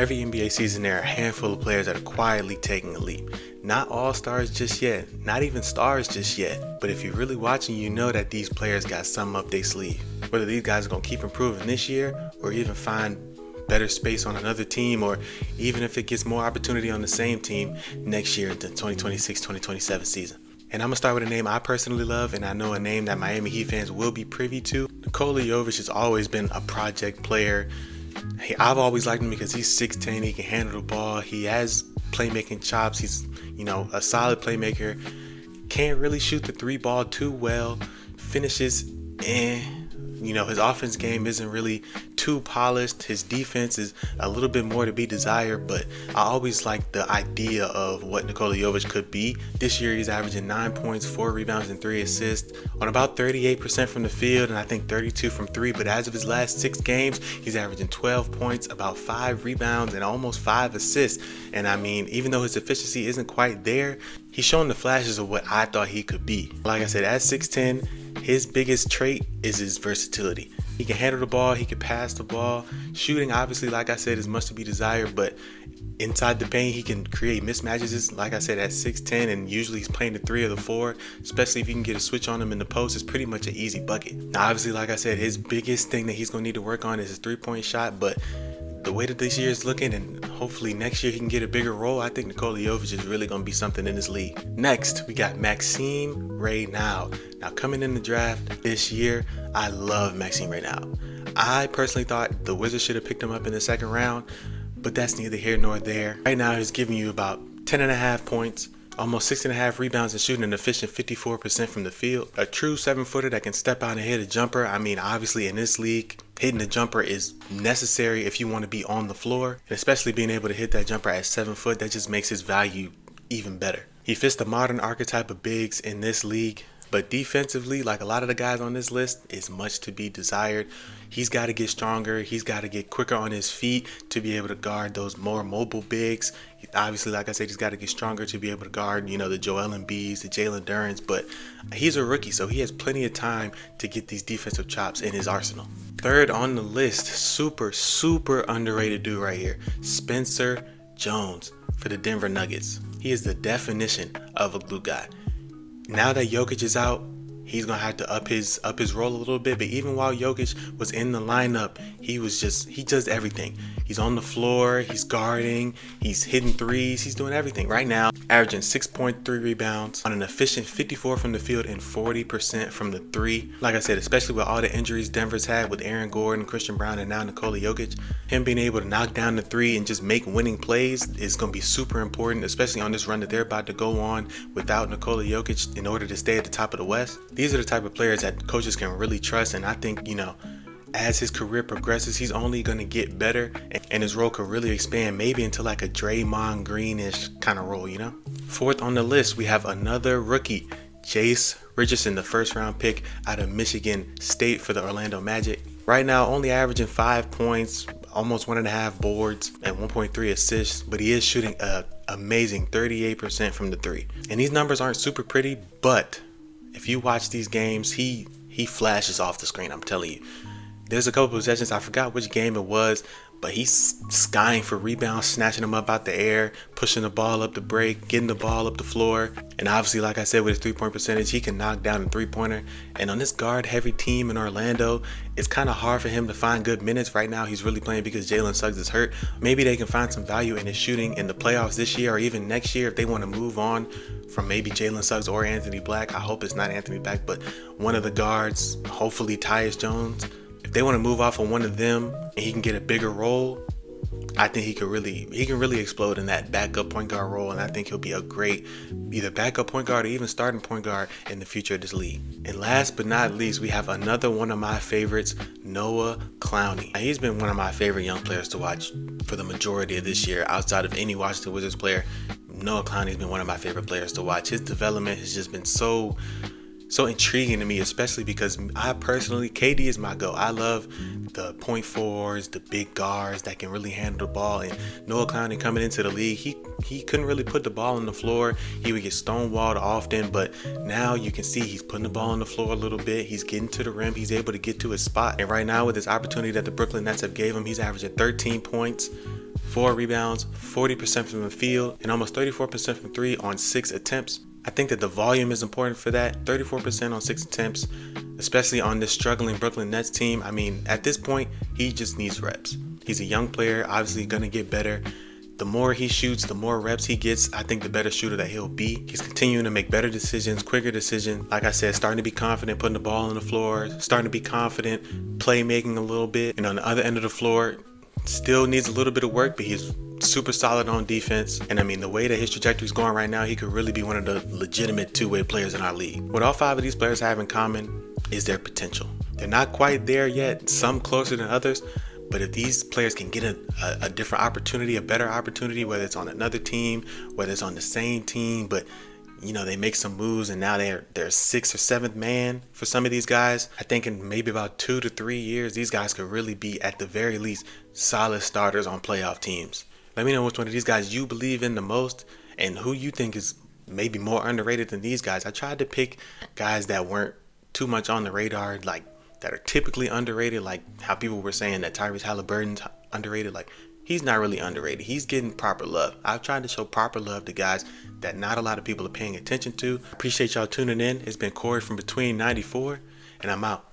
Every NBA season there are a handful of players that are quietly taking a leap. Not all stars just yet, not even stars just yet, but if you're really watching, you know that these players got something up their sleeve. Whether these guys are going to keep improving this year or even find better space on another team, or even if it gets more opportunity on the same team next year, the 2026-2027 season. And I'm going to start with a name I personally love, and I know a name that Miami Heat fans will be privy to. Nikola Jovic has always been a project player. I've always liked him because he's 6'10", he can handle the ball, he has playmaking chops, he's a solid playmaker, can't really shoot the three ball too well, finishes his offense game isn't really too polished. His defense is a little bit more to be desired, but I always like the idea of what Nikola Jovic could be. This year he's averaging 9 points, 4 rebounds, and 3 assists on about 38% from the field, and I think 32 from 3, but as of his last 6 games, he's averaging 12 points, about 5 rebounds, and almost 5 assists. And I mean, even though his efficiency isn't quite there, he's showing the flashes of what I thought he could be. Like I said, at 6'10", his biggest trait is his versatility. He can handle the ball, he can pass the ball. Shooting, obviously, like I said, is much to be desired, but inside the paint, he can create mismatches. Like I said, at 6'10", and usually he's playing the 3 or the 4, especially if you can get a switch on him in the post, it's pretty much an easy bucket. Now, obviously, like I said, his biggest thing that he's going to need to work on is his three-point shot, but the way that this year is looking, and hopefully next year he can get a bigger role, I think Nikola Jovic is really going to be something in this league. Next, we got Maxime Reynal. Now, coming in the draft this year, I love Maxime Reynal. I personally thought the Wizards should have picked him up in the second round, but that's neither here nor there. Right now, he's giving you about 10.5 points, almost 6.5 rebounds, and shooting an efficient 54% from the field. A true 7-footer that can step out and hit a jumper. I mean, obviously in this league, hitting a jumper is necessary if you want to be on the floor, and especially being able to hit that jumper at 7 foot, that just makes his value even better. He fits the modern archetype of bigs in this league, but defensively, like a lot of the guys on this list, is much to be desired. He's got to get stronger. He's got to get quicker on his feet to be able to guard those more mobile bigs. Obviously, like I said, he's got to get stronger to be able to guard, the Joel Embiids, the Jalen Durants, but he's a rookie, so he has plenty of time to get these defensive chops in his arsenal. Third on the list, super underrated dude right here, Spencer Jones for the Denver Nuggets. He is the definition of a glue guy. Now that Jokic is out, he's going to have to up his role a little bit, but even while Jokic was in the lineup, he does everything. He's on the floor, he's guarding, he's hitting threes, he's doing everything. Right now, averaging 6.3 rebounds on an efficient 54 from the field and 40% from the 3. Like I said, especially with all the injuries Denver's had with Aaron Gordon, Christian Brown, and now Nikola Jokic, him being able to knock down the 3 and just make winning plays is going to be super important, especially on this run that they're about to go on without Nikola Jokic in order to stay at the top of the West. These are the type of players that coaches can really trust, and I think, as his career progresses, he's only going to get better, and his role could really expand, maybe into like a Draymond Greenish kind of role, Fourth on the list, we have another rookie, Jace Richardson, the first-round pick out of Michigan State for the Orlando Magic. Right now, only averaging 5 points, almost 1.5 boards, and 1.3 assists, but he is shooting an amazing 38% from the 3. And these numbers aren't super pretty, but if you watch these games, he flashes off the screen, I'm telling you. There's a couple possessions, I forgot which game it was, but he's skying for rebounds, snatching them up out the air, pushing the ball up the break, getting the ball up the floor. And obviously, like I said, with his three-point percentage, he can knock down a three-pointer. And on this guard-heavy team in Orlando, it's kind of hard for him to find good minutes. Right now, he's really playing because Jalen Suggs is hurt. Maybe they can find some value in his shooting in the playoffs this year or even next year if they want to move on from maybe Jalen Suggs or Anthony Black. I hope it's not Anthony Black, but one of the guards, hopefully Tyus Jones. If they want to move off on one of them and he can get a bigger role, I think he can really explode in that backup point guard role, and I think he'll be a great either backup point guard or even starting point guard in the future of this league. And last but not least, we have another one of my favorites, Noah Clowney. Now, he's been one of my favorite young players to watch for the majority of this year. Outside of any Washington Wizards player, Noah Clowney's been one of my favorite players to watch. His development has just been so intriguing to me, especially because I personally, KD is my go. I love the point forwards, the big guards that can really handle the ball. And Noah Clowney coming into the league, he couldn't really put the ball on the floor. He would get stonewalled often, but now you can see he's putting the ball on the floor a little bit. He's getting to the rim. He's able to get to his spot. And right now with this opportunity that the Brooklyn Nets have gave him, he's averaging 13 points, 4 rebounds, 40% from the field, and almost 34% from 3 on 6 attempts. I think that the volume is important for that. 34% on 6 attempts, especially on this struggling Brooklyn Nets team. I mean, at this point, he just needs reps. He's a young player, obviously going to get better. The more he shoots, the more reps he gets, I think the better shooter that he'll be. He's continuing to make better decisions, quicker decisions. Like I said, starting to be confident putting the ball on the floor, starting to be confident playmaking a little bit. And on the other end of the floor, still needs a little bit of work, but he's super solid on defense. And I mean, the way that his trajectory is going right now, he could really be one of the legitimate two-way players in our league. What all 5 of these players have in common is their potential. They're not quite there yet, some closer than others. But if these players can get a different opportunity, a better opportunity, whether it's on another team, whether it's on the same team, but you know, they make some moves and now they're 6th or 7th man for some of these guys, I think in maybe about 2 to 3 years, these guys could really be at the very least solid starters on playoff teams. Let me know which one of these guys you believe in the most and who you think is maybe more underrated than these guys. I tried to pick guys that weren't too much on the radar, like that are typically underrated, like how people were saying that Tyrese Halliburton's underrated. Like, he's not really underrated. He's getting proper love. I've tried to show proper love to guys that not a lot of people are paying attention to. Appreciate y'all tuning in. It's been Corey from Between 94, and I'm out.